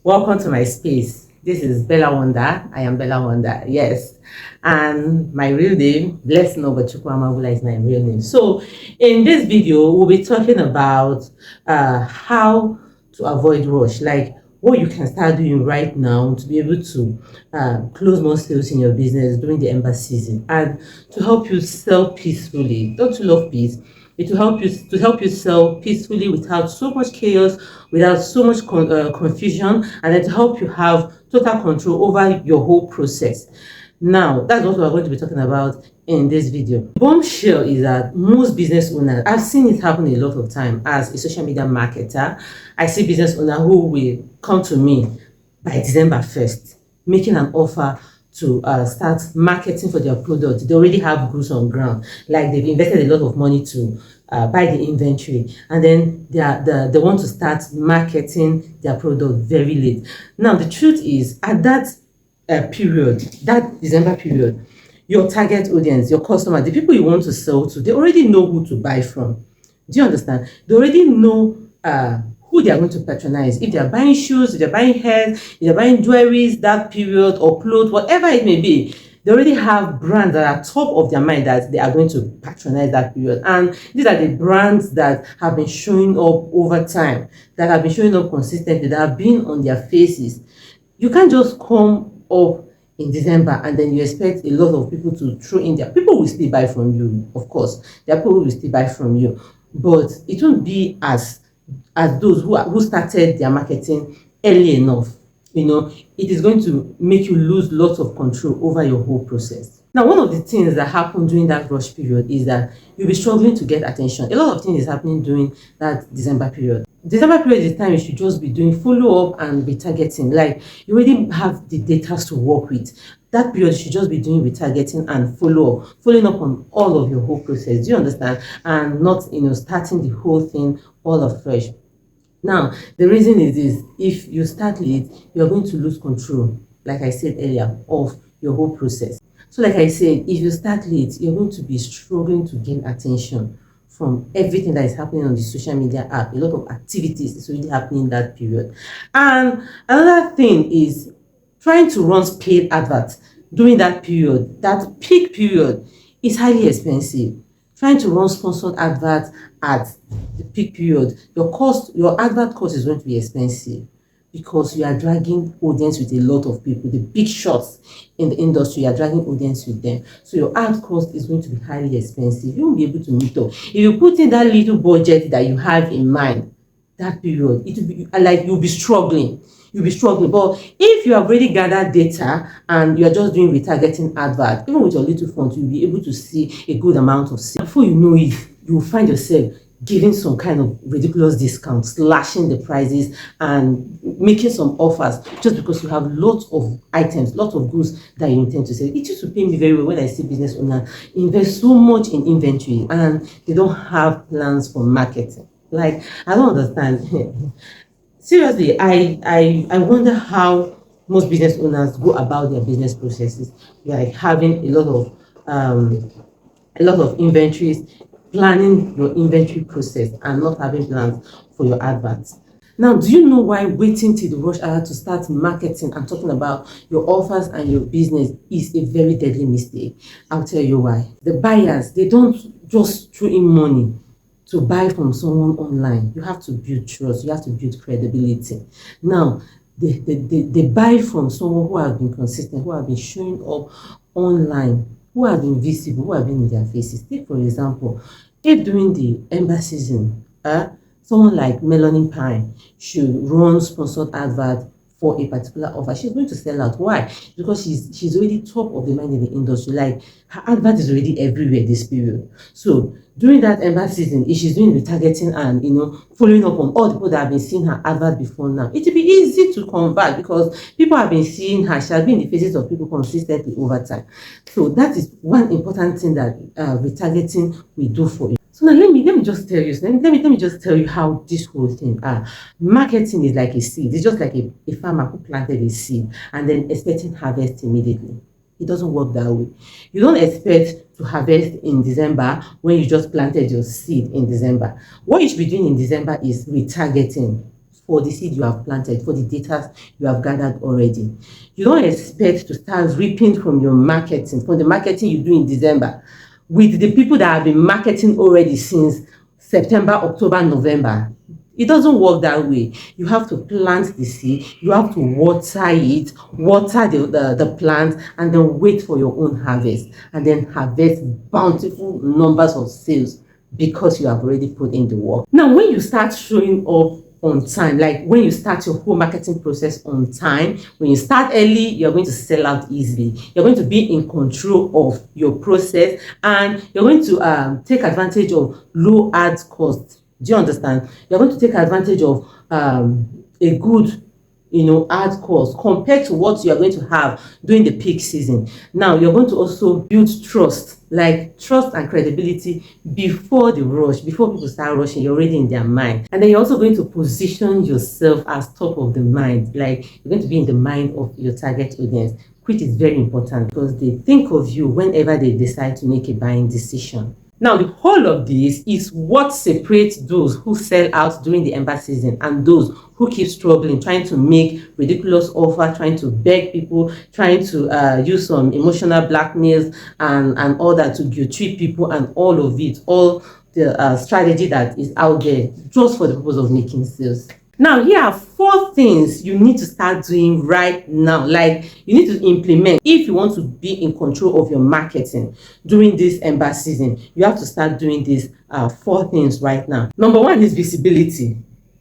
Welcome to my space. This is Bella Wonder. I am Bella Wonder, yes. And my real name, Blessing Obachukwamagula is my real name. So, in this video, we'll be talking about how to avoid rush, like what you can start doing right now to be able to close more sales in your business during the Ember season and to help you sell peacefully. Don't you love peace? It will help you sell peacefully without so much chaos, without so much confusion, and then to help you have total control over your whole process. Now, that's what we're going to be talking about in this video. Bombshell is that most business owners, I've seen it happen a lot of time as a social media marketer. I see business owners who will come to me by December 1st, making an offer to start marketing for their product. They already have goods on ground, like they've invested a lot of money to buy the inventory, and then they want to start marketing their product very late. Now, the truth is, at that period, that December period, your target audience, your customer, the people you want to sell to, they already know who to buy from. Do you understand? They already know who they are going to patronize. If they are buying shoes, if they're buying hair, if they're buying jewelries that period or clothes, whatever it may be, they already have brands that are top of their mind that they are going to patronize that period. And these are the brands that have been showing up over time, that have been showing up consistently, that have been on their faces. You can't just come up in December and then you expect a lot of people to throw in there. People will still buy from you, of course. There are people who will still buy from you, but it won't be as those who started their marketing early enough. It is going to make you lose lots of control over your whole process. Now, one of the things that happen during that rush period is that you'll be struggling to get attention. A lot of things is happening during that December period. December period is the time you should just be doing follow-up and retargeting. Like, you already have the data to work with. That period you should just be doing retargeting and following up on all of your whole process. Do you understand? And not starting the whole thing all afresh. Now, the reason is this: if you start late, you're going to lose control, like I said earlier, of your whole process. So, like I said, if you start late, you're going to be struggling to gain attention from everything that is happening on the social media app. A lot of activities is already happening in that period. And another thing is trying to run paid adverts during that period, that peak period, is highly expensive. Trying to run sponsored adverts at the peak period, your advert cost is going to be expensive because you are dragging audience with a lot of people. The big shots in the industry, you are dragging audience with them. So your ad cost is going to be highly expensive. You won't be able to meet up. If you put in that little budget that you have in mind, that period, it will be like you'll be struggling. But if you have already gathered data and you are just doing retargeting advert, even with your little font, you'll be able to see a good amount of sales. Before you know it, you will find yourself giving some kind of ridiculous discount, slashing the prices and making some offers just because you have lots of items, lots of goods that you intend to sell. It used to pay me very well when I see business owners invest so much in inventory and they don't have plans for marketing. Like, I don't understand. Seriously, I wonder how most business owners go about their business processes, like having a lot of inventories, planning your inventory process and not having plans for your adverts. Now, do you know why waiting till the rush hour to start marketing and talking about your offers and your business is a very deadly mistake? I'll tell you why. The buyers, they don't just throw in money to buy from someone online. You have to build trust, you have to build credibility. Now, they buy from someone who has been consistent, who have been showing up online, who have been visible, who have been in their faces. Take, for example, if during the Ember season, someone like Melanie Pine should run sponsored advert for a particular offer, she's going to sell out. Why? Because she's already top of the mind in the industry. Like, her advert is already everywhere this period. So during that Ember season, if she's doing retargeting and following up on all the people that have been seeing her advert before now, it will be easy to convert because people have been seeing her. She has been in the faces of people consistently over time. So that is one important thing that retargeting will do for you. So now let me just tell you. Let me just tell you how this whole thing. Marketing is like a seed. It's just like a farmer who planted a seed and then expecting harvest immediately. It doesn't work that way. You don't expect to harvest in December when you just planted your seed in December. What you should be doing in December is retargeting. for the seed you have planted, for the data you have gathered already. You don't expect to start reaping from your marketing, from the marketing you do in December, with the people that have been marketing already since September, October, November. It doesn't work that way. You have to plant the seed, you have to water it, water the plant, and then wait for your own harvest, and then harvest bountiful numbers of sales because you have already put in the work. Now, when you start showing up on time, like when you start your whole marketing process on time, when you start early, you're going to sell out easily. You're going to be in control of your process, and you're going to take advantage of low ads costs. Do you understand? You're going to take advantage of a good ad cost compared to what you are going to have during the peak season. Now, you're going to also build trust, like trust and credibility before the rush, before people start rushing, you're already in their mind. And then you're also going to position yourself as top of the mind, like you're going to be in the mind of your target audience, which is very important because they think of you whenever they decide to make a buying decision. Now, the whole of this is what separates those who sell out during the Ember season and those who keep struggling, trying to make ridiculous offer, trying to beg people, trying to use some emotional blackmails and all that to guilt trip people, and all of it, all the strategy that is out there just for the purpose of making sales. Now, here are 4 things you need to start doing right now, like you need to implement if you want to be in control of your marketing during this Ember season. You have to start doing these 4 things right now. Number 1 is visibility.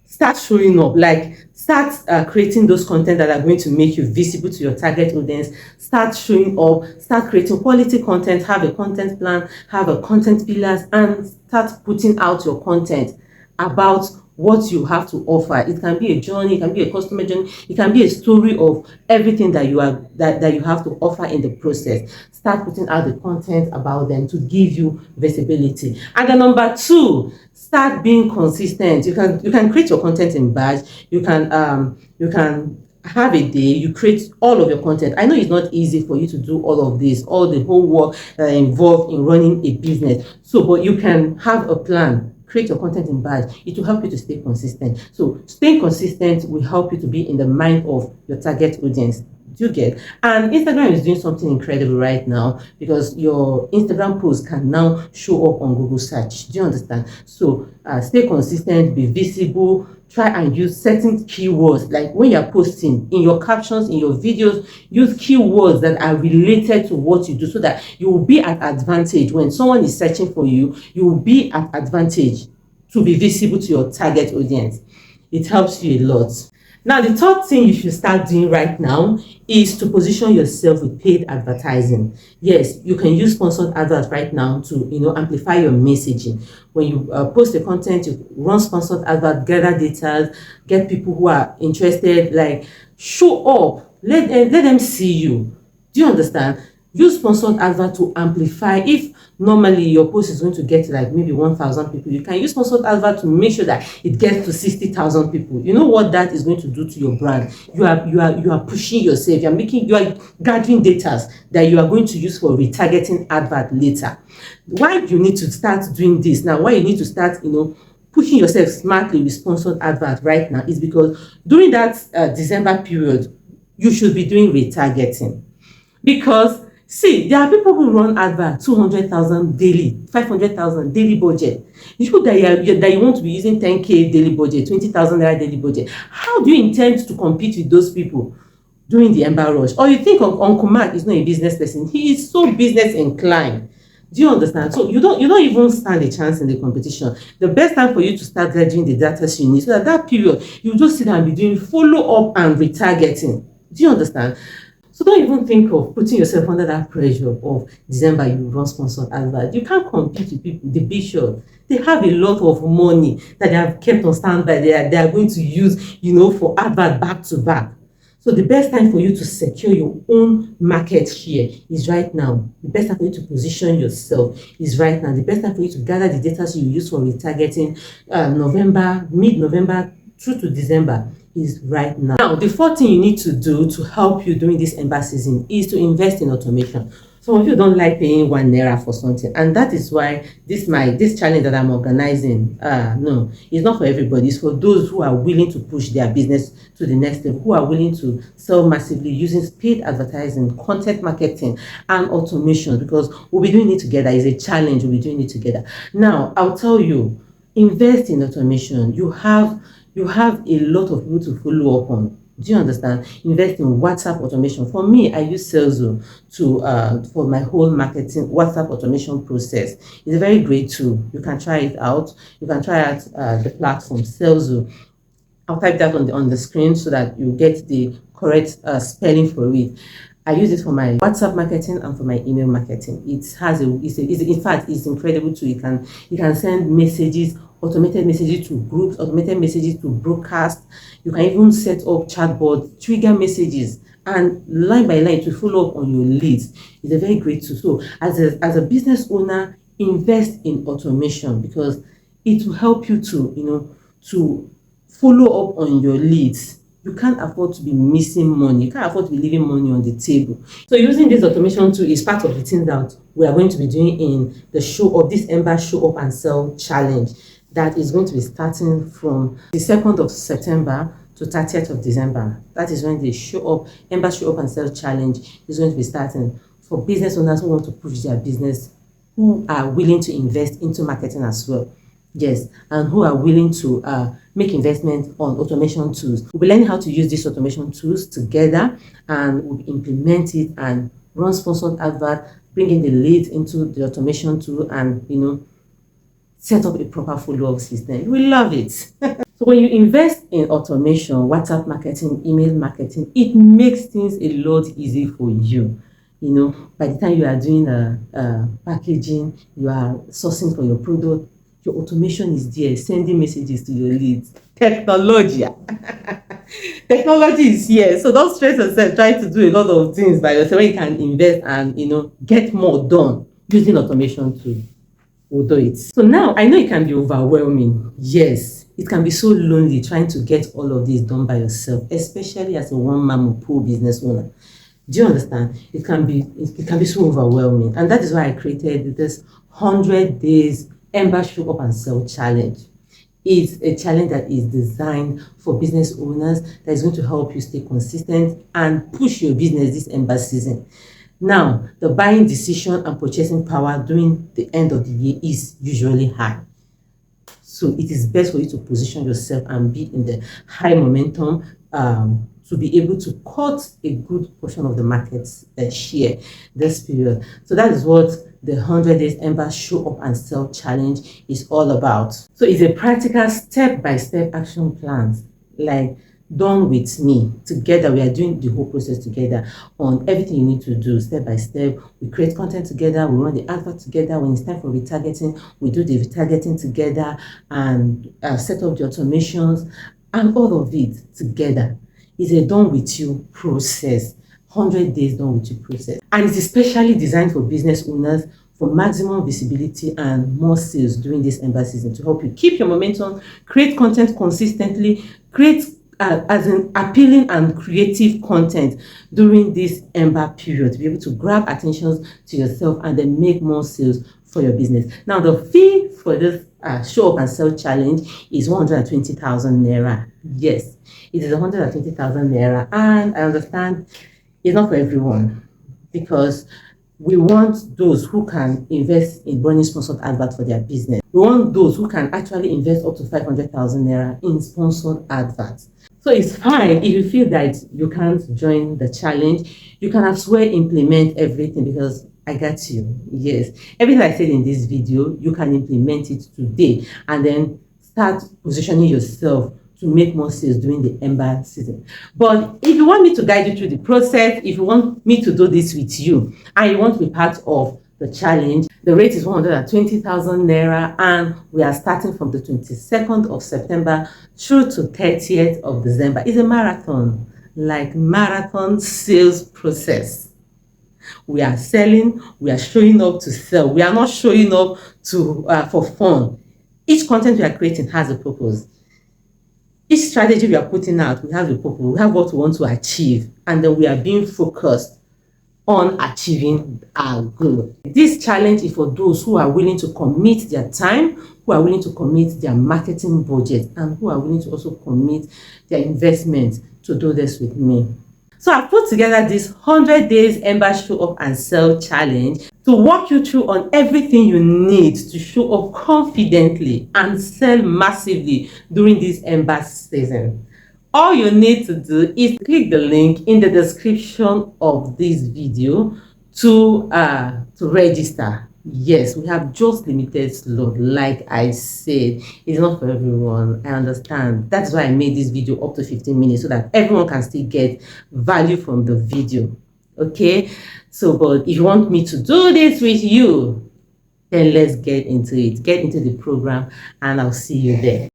Start showing up, like start creating those content that are going to make you visible to your target audience. Start showing up, start creating quality content, have a content plan, have a content pillars, and start putting out your content about what you have to offer. It can be a journey, it can be a customer journey, it can be a story of everything that you are that you have to offer in the process. Start putting out the content about them to give you visibility. And then number 2, start being consistent. You can create your content in batch. You can have a day, you create all of your content. I know it's not easy for you to do all of this, all the whole work involved in running a business. So, but you can have a plan. Create your content in batch. It will help you to stay consistent. So staying consistent will help you to be in the mind of your target audience. Do you get? And Instagram is doing something incredible right now because your Instagram posts can now show up on Google search. Do you understand? So stay consistent, be visible, try and use certain keywords. Like when you're posting, in your captions, in your videos, use keywords that are related to what you do so that you will be at advantage. When someone is searching for you, you will be at advantage to be visible to your target audience. It helps you a lot. Now, the third thing you should start doing right now is to position yourself with paid advertising. Yes, you can use sponsored adverts right now to amplify your messaging. When you post the content, you run sponsored advert, gather data, get people who are interested, like show up, let them see you. Do you understand? Use sponsored advert to amplify. If normally your post is going to get like maybe 1,000 people, you can use sponsored advert to make sure that it gets to 60,000 people. You know what that is going to do to your brand? You are pushing yourself. You are gathering data that you are going to use for retargeting advert later. Why you need to start doing this now? Why you need to start pushing yourself smartly with sponsored advert right now is because during that December period, you should be doing retargeting. Because see, there are people who run advert 200,000 daily, 500,000 daily budget. You that you want to be using 10K daily budget, 20,000 daily budget. How do you intend to compete with those people during the Ember rush? Or you think of Uncle Mark is not a business person? He is so business inclined. Do you understand? So you don't even stand a chance in the competition. The best time for you to start gathering the data you need, so that period you just sit and be doing follow up and retargeting. Do you understand? So don't even think of putting yourself under that pressure of December you run sponsored advert. You can't compete with people, the big shot. They have a lot of money that they have kept on standby. They are going to use, for advert back to back. So the best time for you to secure your own market share is right now. The best time for you to position yourself is right now. The best time for you to gather the data you use for retargeting November, mid-November through to December is right now. Now, the fourth thing you need to do to help you during this Ember season is to invest in automation. Some of you don't like paying 1 naira for something, and that is why this challenge that I'm organizing, no, it's not for everybody. It's for those who are willing to push their business to the next level, who are willing to sell massively using paid advertising, content marketing, and automation. Because we'll be doing it together. It's a challenge. We'll be doing it together. Now, I'll tell you, invest in automation. You have a lot of people to follow up on. Do you understand? Invest in WhatsApp automation. For me, I use Salesforce for my whole marketing WhatsApp automation process. It's a very great tool. You can try it out. You can try out the platform Salesforce. I'll type that on the screen so that you get the correct spelling for it. I use it for my WhatsApp marketing and for my email marketing. In fact, it's incredible too. You can send messages, automated messages to groups, automated messages to broadcast. You can even set up chatbots, trigger messages, and line by line to follow up on your leads. It's a very great tool. So as a business owner, invest in automation because it will help you to follow up on your leads. You can't afford to be missing money. You can't afford to be leaving money on the table. So using this automation tool is part of the thing that we are going to be doing in the show up, this Ember Show Up and Sell Challenge that is going to be starting from the 2nd of September to 30th of December. That is when the Ember Show Up and Sell Challenge is going to be starting for business owners who want to push their business, who are willing to invest into marketing as well. Yes, and who are willing to make investment on automation tools. We'll be learning how to use these automation tools together, and we'll implement it and run sponsored advert, bring in the leads into the automation tool, and set up a proper follow-up system. We love it. So when you invest in automation, WhatsApp marketing, email marketing, it makes things a lot easier for you. By the time you are doing packaging, you are sourcing for your product, your automation is there, sending messages to your leads. Technology. Technology is here. So don't stress yourself trying to do a lot of things by yourself when you can invest and get more done using automation too. We'll do it. So now I know it can be overwhelming. Yes, it can be so lonely trying to get all of this done by yourself, especially as a one-man poor business owner. Do you understand? It can be so overwhelming, and that is why I created this 100 days Ember Show Up and Sell Challenge. It's a challenge that is designed for business owners that is going to help you stay consistent and push your business this Ember season. Now, the buying decision and purchasing power during the end of the year is usually high. So it is best for you to position yourself and be in the high momentum to be able to cut a good portion of the market's share this period. So that is what the 100 days Ember Show Up and Sell Challenge is all about. So it's a practical step-by-step action plan, like done with me. Together, we are doing the whole process together on everything you need to do step by step. We create content together, we run the advert together. When it's time for retargeting, we do the retargeting together and set up the automations and all of it together. It's a done with you process. 100 days done with you process, and it's especially designed for business owners for maximum visibility and more sales during this Ember season, to help you keep your momentum, create content consistently, create as an appealing and creative content during this Ember period, to be able to grab attention to yourself and then make more sales for your business. Now, the fee for this Show Up and Sell Challenge is 120,000 naira. Yes, it is 120,000 naira, and I understand it's not for everyone, because we want those who can invest in running sponsored adverts for their business. We want those who can actually invest up to 500,000 naira in sponsored adverts. So it's fine if you feel that you can't join the challenge. You can as well implement everything, because I got you. Yes, everything I said in this video, you can implement it today and then start positioning yourself to make more sales during the Ember season. But if you want me to guide you through the process, if you want me to do this with you, and you want to be part of the challenge, the rate is 120,000 naira, and we are starting from the 22nd of September through to 30th of December. It's a marathon, like marathon sales process. We are selling, we are showing up to sell. We are not showing up for fun. Each content we are creating has a purpose. Each strategy we are putting out, we have a purpose, we have what we want to achieve, and then we are being focused on achieving our goal. This challenge is for those who are willing to commit their time, who are willing to commit their marketing budget, and who are willing to also commit their investment to do this with me. So I put together this 100 days Ember show up and sell challenge to walk you through on everything you need to show up confidently and sell massively during this Ember season. All you need to do is click the link in the description of this video to register. Yes, we have just limited slot. Like I said, it's not for everyone. I understand. That's why I made this video up to 15 minutes so that everyone can still get value from the video. Okay, so but if you want me to do this with you, then let's get into it. Get into the program and I'll see you there.